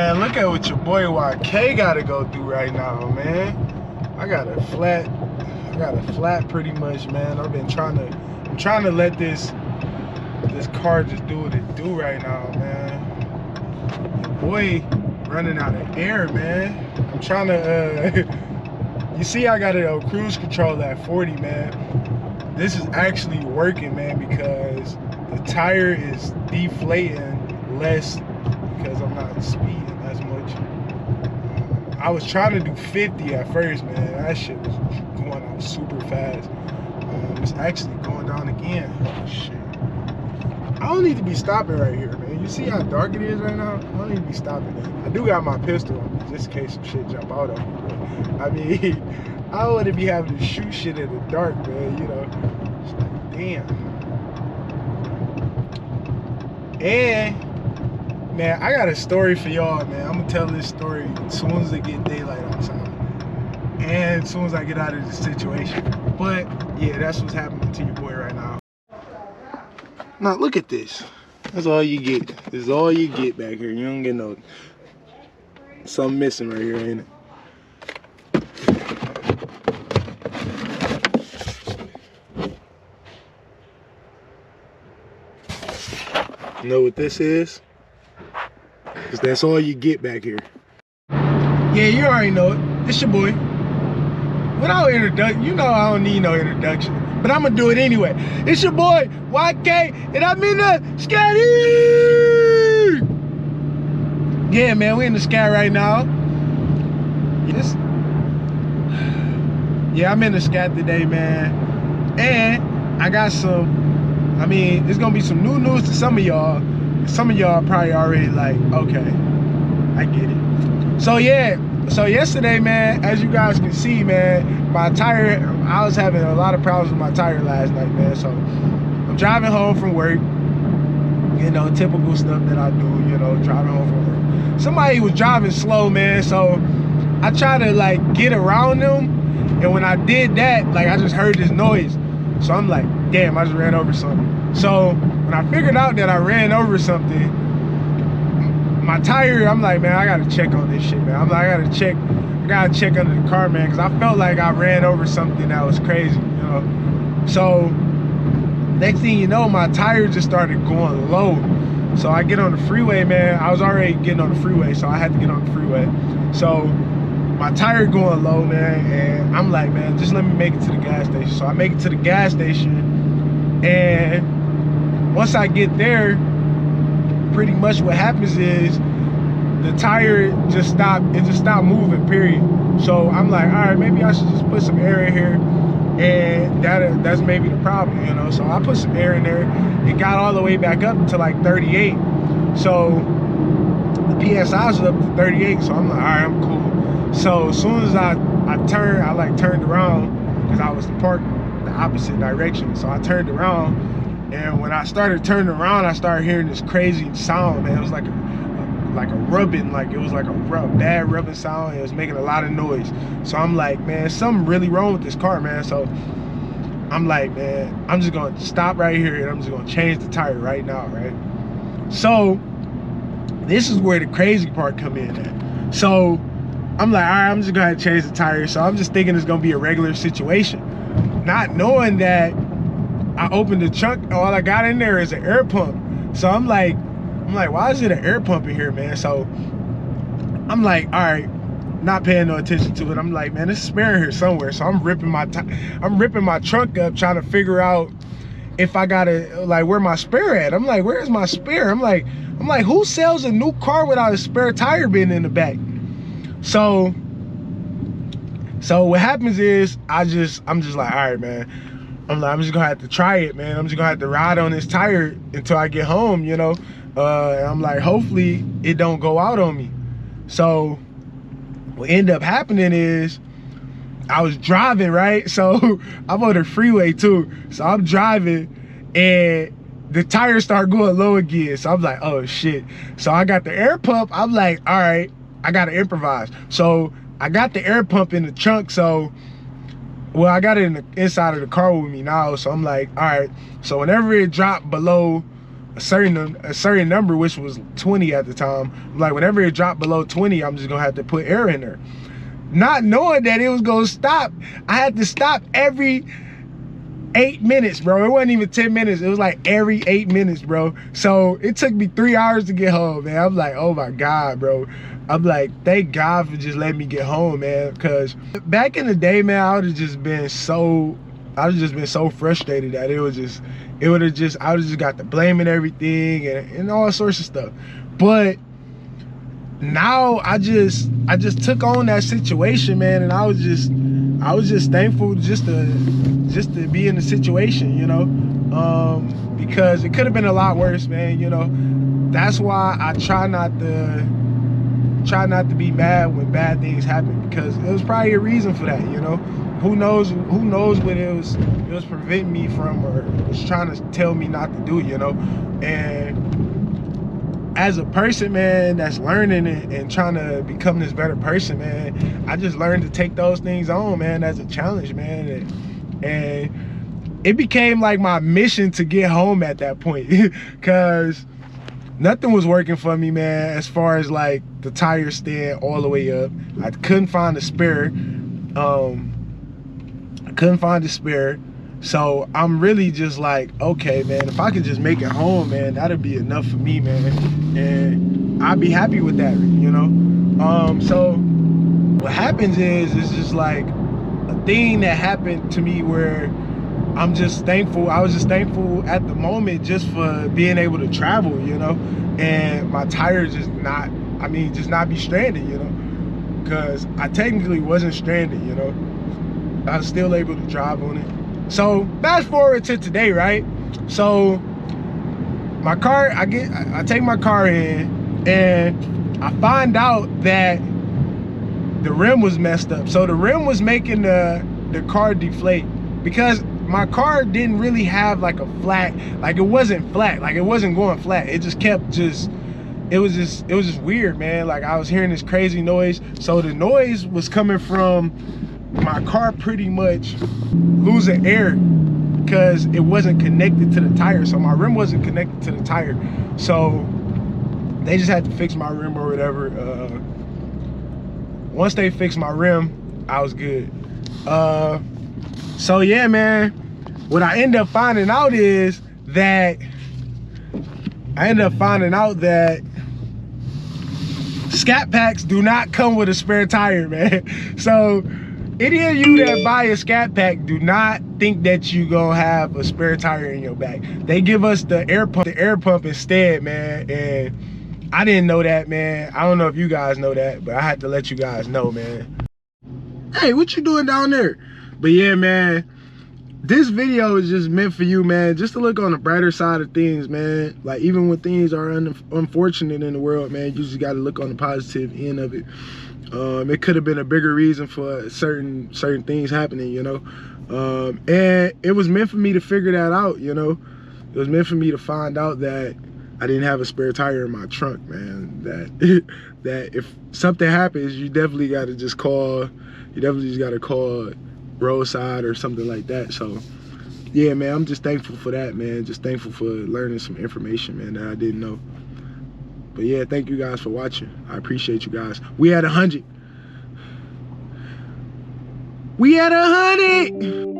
Man, look at what your boy YK gotta go through right now, man. I got a flat pretty much, man. I'm trying to let this car just do what it do right now, man. Your boy running out of air, man. I'm trying to you see I got it on cruise control at 40, man. This is actually working, man, because the tire is deflating less because I'm not speeding as much. I was trying to do 50 at first, man. That shit was going out super fast. It's actually going down again. Oh, shit. I don't need to be stopping right here, man. You see how dark it is right now? I don't need to be stopping. I do got my pistol on me just in case some shit jump out of me. But, I mean, I don't want to be having to shoot shit in the dark, man, you know. It's like, damn. And, man, I got a story for y'all, man. I'm gonna tell this story as soon as it get daylight outside. And as soon as I get out of this situation. But, yeah, that's what's happening to your boy right now. Now, look at this. That's all you get. This is all you get back here. You don't get no... Something missing right here, ain't it? You know what this is? Because that's all you get back here. Yeah, you already know it. It's your boy. Without introduction, you know I don't need no introduction. But I'm going to do it anyway. It's your boy, YK, and I'm in the Scatty! Yeah, man, we in the Scat right now. Yes. Yeah, I'm in the Scat today, man. And I got some, I mean, it's going to be some new news to some of y'all. Some of y'all probably already like, okay, I get it. So, yeah. So yesterday, man, as you guys can see, man, my tire, I was having a lot of problems with my tire last night, man. So I'm driving home from work, you know, typical stuff that I do, you know, driving home from work. Somebody was driving slow, man, so I tried to like get around them, and when I did that, like I just heard this noise. So I'm like, damn, I just ran over something. So when I figured out that I ran over something, my tire, I'm like, man, I gotta check on this shit, man. I'm like, I gotta check under the car, man, because I felt like I ran over something that was crazy, you know. So next thing you know, my tire just started going low. So I get on the freeway, man. I was already getting on the freeway, so I had to get on the freeway. So my tire going low, man, and I'm like, man, just let me make it to the gas station. So I make it to the gas station, and once I get there, pretty much what happens is the tire just stopped moving, period. So I'm like, all right, maybe I should just put some air in here, and that's maybe the problem, you know. So I put some air in there. It got all the way back up to like 38. So the PSI's up to 38. So I'm like, all right, I'm cool. So as soon as I turned around, because I was parked the opposite direction. So I turned around, and when I started turning around, I started hearing this crazy sound, man. It was like a rubbing, like it was like a bad rubbing sound. It was making a lot of noise. So I'm like, man, something really wrong with this car, man. So I'm like, man, I'm just gonna stop right here and I'm just gonna change the tire right now, right? So this is where the crazy part come in at. So I'm like, all right, I'm just gonna change the tire. So I'm just thinking it's gonna be a regular situation, not knowing that I opened the trunk, all I got in there is an air pump. So I'm like, why is it an air pump in here, man? So I'm like, all right, not paying no attention to it. I'm like, man, there's a spare in here somewhere. So I'm ripping my trunk up, trying to figure out if I gotta, like, where my spare at. I'm like, where's my spare? I'm like, who sells a new car without a spare tire being in the back? So what happens is I'm just like, all right, man. I'm just gonna have to try it, man. I'm just gonna have to ride on this tire until I get home, you know. And I'm like, hopefully it don't go out on me. So what ended up happening is I was driving, right? So I'm on the freeway too. So I'm driving and the tires start going low again. So I'm like, oh shit. So I got the air pump. I'm like, all right, I gotta improvise. So I got the air pump in the trunk. So, well, I got it in the inside of the car with me now. So I'm like, all right. So whenever it dropped below a certain number, which was 20 at the time. Like, whenever it dropped below 20, I'm just gonna have to put air in there. Not knowing that it was gonna stop. I had to stop every 8 minutes, bro. It wasn't even 10 minutes. It was like every 8 minutes, bro. So it took me 3 hours to get home, man. I'm like, oh my God, bro. I'm like, thank God for just letting me get home, man. Because back in the day, man, I would have just been so frustrated that I would have just got the blame and everything and all sorts of stuff. But now I just took on that situation, man, and I was just thankful just to be in the situation, you know, because it could have been a lot worse, man, you know. That's why I try not to be mad when bad things happen, because it was probably a reason for that, you know. Who knows what it was preventing me from, or was trying to tell me not to do, you know. And as a person, man, that's learning and trying to become this better person, man, I just learned to take those things on, man, as a challenge, man. And it became like my mission to get home at that point, because nothing was working for me, man, as far as like the tire stand all the way up. I couldn't find a spare. So I'm really just like, okay, man, if I could just make it home, man, that'd be enough for me, man, and I'd be happy with that, you know. So what happens is, it's just like a thing that happened to me where I'm just thankful. I was just thankful at the moment just for being able to travel, you know, and my tire just not be stranded, you know, because I technically wasn't stranded, you know. I was still able to drive on it. So fast forward to today, right? So my car, I take my car in, and I find out that the rim was messed up. So the rim was making the car deflate, because my car didn't really have like a flat, like it wasn't flat, like it wasn't going flat. It just kept it was just weird, man. Like I was hearing this crazy noise. So the noise was coming from my car pretty much losing air, because it wasn't connected to the tire. So my rim wasn't connected to the tire. So they just had to fix my rim or whatever. Once they fixed my rim, I was good. So yeah, man, what I ended up finding out is that SCATPACks do not come with a spare tire, man. So any of you that buy a SCATPACK, do not think that you gonna have a spare tire in your back. They give us the air pump instead, man. And I didn't know that, man. I don't know if you guys know that, but I had to let you guys know, man. Hey, what you doing down there? But yeah, man, this video is just meant for you, man, just to look on the brighter side of things, man. Like, even when things are unfortunate in the world, man, you just got to look on the positive end of it. It could have been a bigger reason for certain things happening, you know. And it was meant for me to figure that out, you know. It was meant for me to find out that I didn't have a spare tire in my trunk, man. That if something happens, you definitely got to just call roadside or something like that. So yeah, man, I'm just thankful for that, man. Just thankful for learning some information, man, that I didn't know. But yeah, thank you guys for watching. I appreciate you guys. We at 100. We at 100.